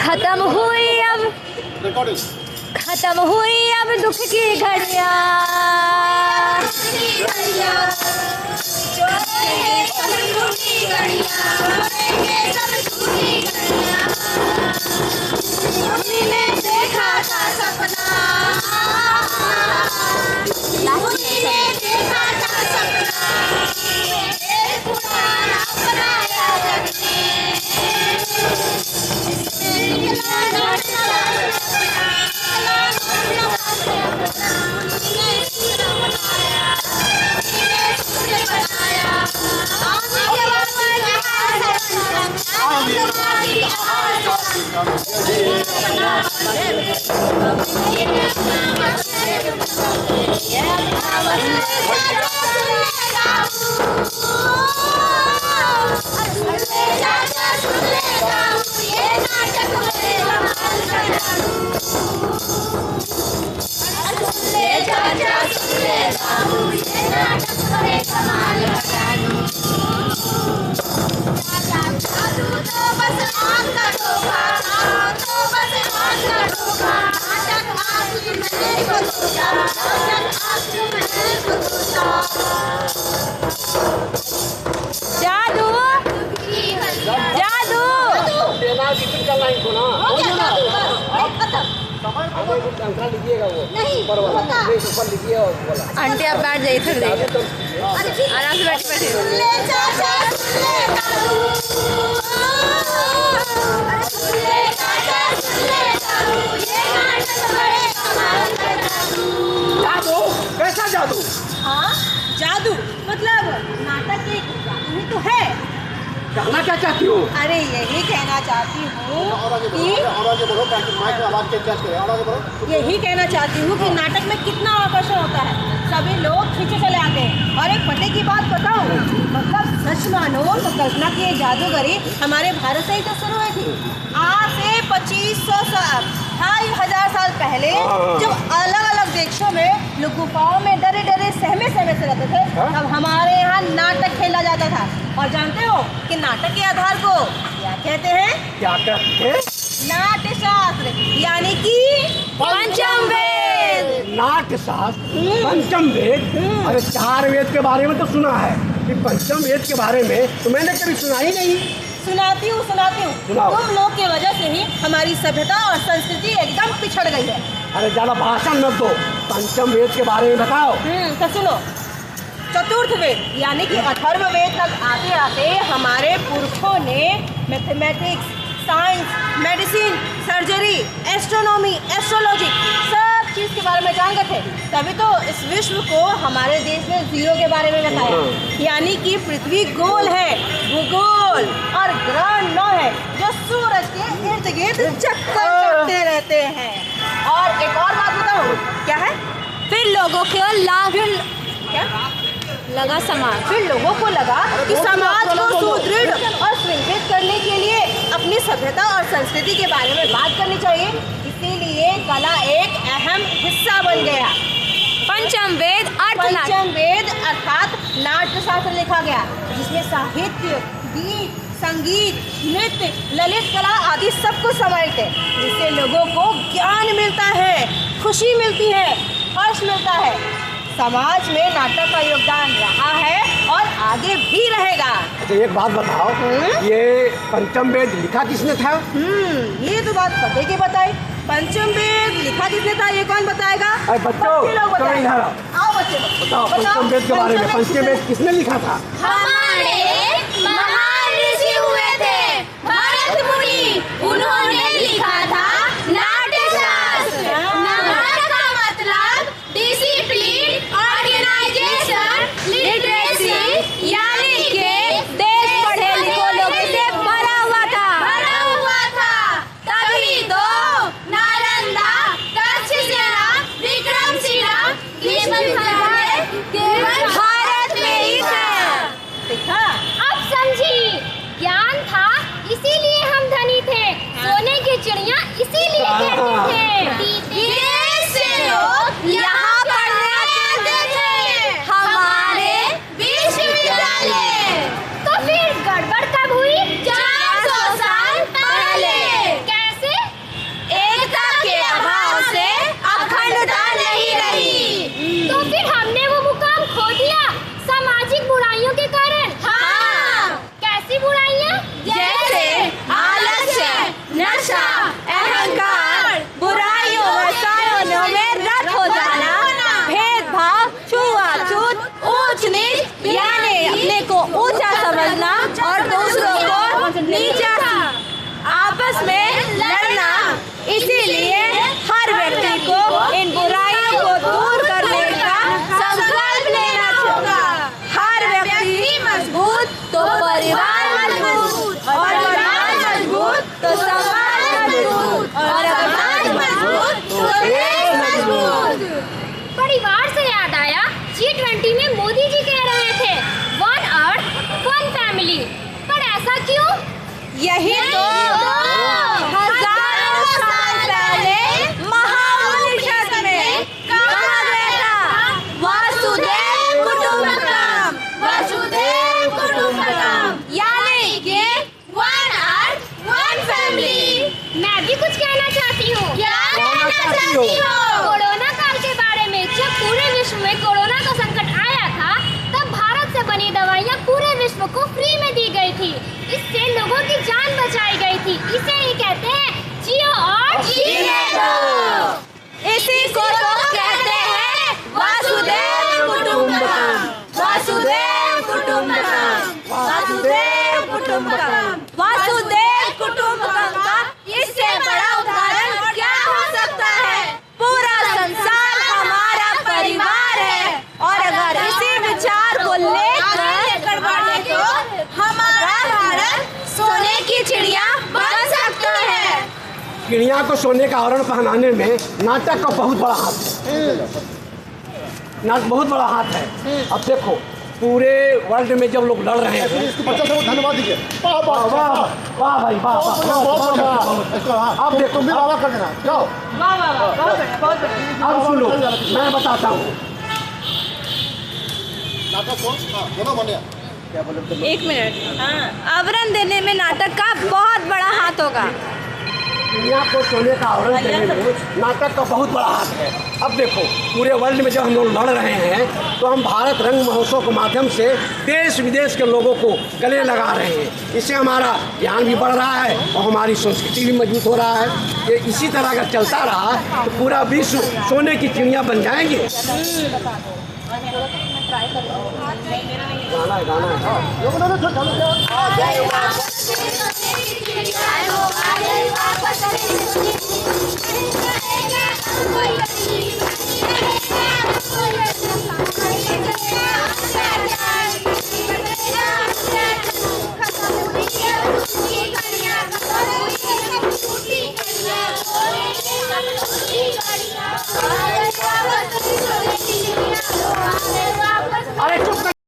खत्म हुई अब दुख की घड़ियाँ, हमने देखा था सपना, हमने देखा था सपना, एक पुराना बनाया जग ने, जादू जादू आंटी आप बैठ जाइए थोड़ी देर, आराम से बैठ बैठिए। जादू? कैसा जादू? हाँ, जादू मतलब नाटक एक जादू ही तो है। कहना क्या चाहती हो? अरे यही कहना चाहती हूँ कि यही कहना चाहती हूँ कि नाटक में कितना आकर्षण होता है, सभी लोग खींचे चले आते हैं। और एक पते की बात बताऊँ, मतलब सच मानो तो कल्पना की ये जादूगरी हमारे भारत से ही तो शुरू हुई थी। आज से 2500 साल पहले जब अलग अलग देशों में लोग गुफाओं में डरे डरे सहमे सहमे से रहते थे, तब हमारे यहाँ नाटक खेला जाता था। और जानते हो कि नाटक के आधार को क्या कहते हैं? क्या कहते हैं? नाट्य शास्त्र, यानी कि पंचम वेद। नाट्य शास्त्र, पंचम वेद। अरे 4 वेद के बारे में तो सुना है, कि पंचम वेद के बारे में तो मैंने कभी सुना ही नहीं। सुनाती हूँ सुनाओ। तुम लोग की वजह से ही हमारी सभ्यता और संस्कृति एकदम पिछड़ गई है। अरे ज्यादा भाषण मत दो, पंचम वेद के बारे में बताओ। तो सुनो, चतुर्थ वेद यानी कि अथर्व वेद तक आते आते हमारे पुरखों ने mathematics, science, medicine, surgery, astronomy, astrology सब चीज़ के बारे में जान गए थे। तभी तो इस विश्व को हमारे देश में जीरो के बारे में बताया, यानी कि पृथ्वी गोल है, भूगोल और ग्रह 9 है जो सूरज के इर्द गिर्द चक्कर काटते रहते हैं। और एक और बात बताऊँ, क्या है? फिर लोगों को क्या लगा समाज, फिर लोगों को लगा कि समाज को सुदृढ़ और श्रृंखलित करने के लिए अपनी सभ्यता और संस्कृति के बारे में बात करनी चाहिए, इसीलिए कला एक अहम हिस्सा बन गया। पंचम वेद अर्थात नाट्य शास्त्र लिखा गया, जिसमें साहित्य, गीत, संगीत, नृत्य, ललित कला आदि सब कुछ समाहित है, जिससे लोगों को ज्ञान मिलता है, खुशी मिलती है, हर्ष मिलता है। समाज में नाटक का योगदान रहा है और आगे भी रहेगा। तो एक बात बताओ, ये पंचम वेद लिखा किसने था? ये तो बात पते की बताई। पंचम वेद लिखा किसने था ये कौन बताएगा? अरे बच्चों, बताओ बच्चे, बताओ पंचम वेद के बारे में। पंचम वेद किसने लिखा था? हमारे महान ऋषि हुए थे भरत मुनि, उन्होंने लिखा था नाट्य शास्त्र। नाटक का मतलब डिसिप्लिन, ऑर्गेनाइजेशन, लिटरेसी, यानी कि देश पढ़े लिखे लोगों से भरा हुआ था। तभी तो नालंदा, तक्षशिला, विक्रमशिला भारत में ही था। देखा में लड़ना। इसीलिए हर व्यक्ति को इन बुराइयों को दूर करने का संकल्प लेना होगा। हर व्यक्ति मजबूत तो परिवार मजबूत, और परिवार मजबूत तो समाज मजबूत, और समाज मजबूत तो देश मजबूत। परिवार से याद आया, G20 में मोदी जी कह रहे थे 1 अर्थ 1 फैमिली, पर ऐसा क्यों? यही तो हजारों साल पहले महाउपनिषद में कहा गया था, वसुधैव कुटुंबकम, वसुधैव कुटुंबकम, यानी कि 1 अर्थ 1 फैमिली। मैं भी कुछ कहना चाहती हूँ। क्या कहना चाहती हो? कोरोना काल के बारे में, जब पूरे विश्व में कोरोना का संकट आया था, तब भारत से बनी दवाइयाँ पूरे विश्व को फ्री में दी गई थी। इससे लोगों की जान बचाई गई थी। इसे ही कहते हैं जियो और जीने दो। इसी को तो कहते हैं वसुधैव कुटुंबकम, वसुधैव कुटुंबकम, वसुधैव कुटुंबकम। वसुधैव कुटुंबकम का इससे बड़ा उदाहरण क्या हो सकता है? पूरा संसार हमारा परिवार है, और अगर इसी विचार को लेकर बढ़े तो हमारा भारत सोने की चिड़िया बन सकता है। चिड़िया को सोने का आवरण पहनाने में नाटक का बहुत बड़ा हाथ है। बहुत बड़ा हाथ है। अब देखो, पूरे वर्ल्ड में जब लोग लड़ रहे हैं, बच्चा सबको धन्यवाद दीजिए। वाह वाह वाह वाह भाई वाह वाह। अब देखो, तुम भी वाह कर देना। जाओ। वाह वाह वाह, बहुत बढ़िया, बहुत बढ़िया। अब सुनो, मैं बताता हूँ। नाटक को दोनों बने। क्या बोले? 1 मिनट। आवरण देने में नाटक का बहुत बड़ा हाथ होगा। दुनिया को सोने का आवरण देने में नाटक का बहुत बड़ा हाथ है। अब देखो, पूरे वर्ल्ड में जब हम लोग लड़ रहे हैं, तो हम भारत रंग महोत्सव के माध्यम से देश विदेश के लोगों को गले लगा रहे हैं। इससे हमारा ज्ञान भी बढ़ रहा है और हमारी संस्कृति भी मजबूत हो रहा है। ये इसी तरह अगर चलता रहा तो पूरा विश्व सोने की चिड़िया बन जाएंगे। गाना है, गाना है।